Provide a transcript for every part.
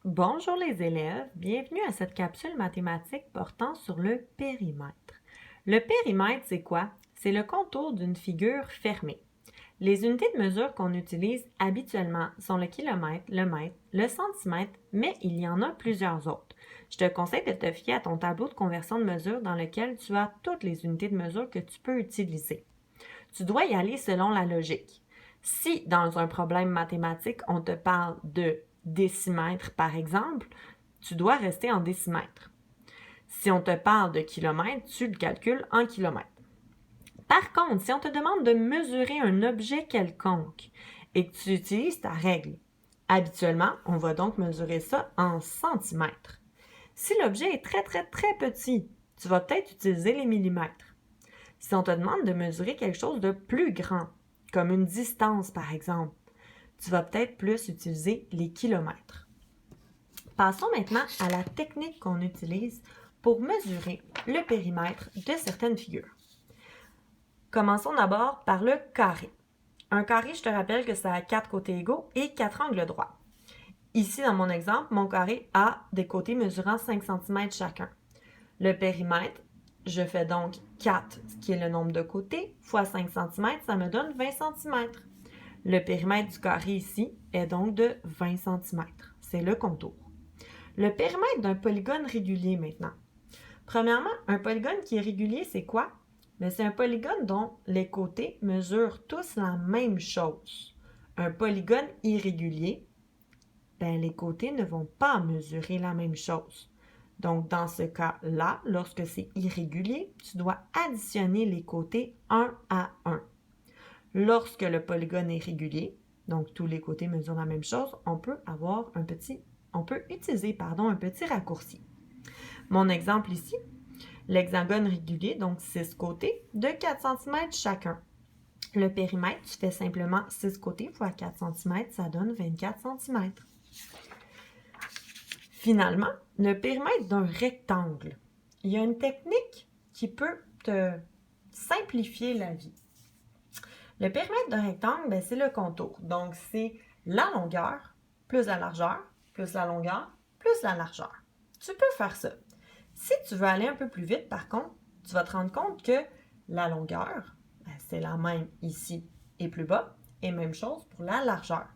Bonjour les élèves, bienvenue à cette capsule mathématique portant sur le périmètre. Le périmètre, c'est quoi? C'est le contour d'une figure fermée. Les unités de mesure qu'on utilise habituellement sont le kilomètre, le mètre, le centimètre, mais il y en a plusieurs autres. Je te conseille de te fier à ton tableau de conversion de mesure dans lequel tu as toutes les unités de mesure que tu peux utiliser. Tu dois y aller selon la logique. Si dans un problème mathématique, on te parle de décimètres, par exemple, tu dois rester en décimètres. Si on te parle de kilomètres, tu le calcules en kilomètres. Par contre, si on te demande de mesurer un objet quelconque et que tu utilises ta règle, habituellement, on va donc mesurer ça en centimètres. Si l'objet est très petit, tu vas peut-être utiliser les millimètres. Si on te demande de mesurer quelque chose de plus grand, comme une distance par exemple, tu vas peut-être plus utiliser les kilomètres. Passons maintenant à la technique qu'on utilise pour mesurer le périmètre de certaines figures. Commençons d'abord par le carré. Un carré, je te rappelle que ça a 4 côtés égaux et 4 angles droits. Ici, dans mon exemple, mon carré a des côtés mesurant 5 cm chacun. Le périmètre, je fais donc 4, qui est le nombre de côtés, fois 5 cm, ça me donne 20 cm. Le périmètre du carré ici est donc de 20 cm. C'est le contour. Le périmètre d'un polygone régulier maintenant. Premièrement, un polygone qui est régulier, c'est quoi? C'est un polygone dont les côtés mesurent tous la même chose. Un polygone irrégulier, les côtés ne vont pas mesurer la même chose. Donc, dans ce cas-là, lorsque c'est irrégulier, tu dois additionner les côtés un à un. Lorsque le polygone est régulier, donc tous les côtés mesurent la même chose, on peut utiliser un petit raccourci. Mon exemple ici, l'hexagone régulier, donc 6 côtés, de 4 cm chacun. Le périmètre, tu fais simplement 6 côtés fois 4 cm, ça donne 24 cm. Finalement, le périmètre d'un rectangle. Il y a une technique qui peut te simplifier la vie. Le périmètre d'un rectangle, c'est le contour. Donc, c'est la longueur plus la largeur, plus la longueur, plus la largeur. Tu peux faire ça. Si tu veux aller un peu plus vite, par contre, tu vas te rendre compte que la longueur, c'est la même ici et plus bas, et même chose pour la largeur.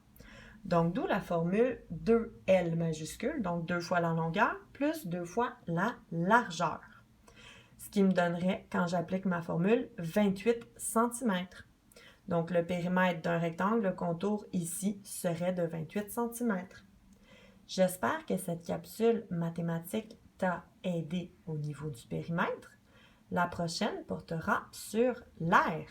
Donc, d'où la formule 2L majuscule, donc 2 fois la longueur plus 2 fois la largeur. Ce qui me donnerait, quand j'applique ma formule, 28 cm. Donc, le périmètre d'un rectangle, le contour ici, serait de 28 cm. J'espère que cette capsule mathématique t'a aidé au niveau du périmètre. La prochaine portera sur l'air.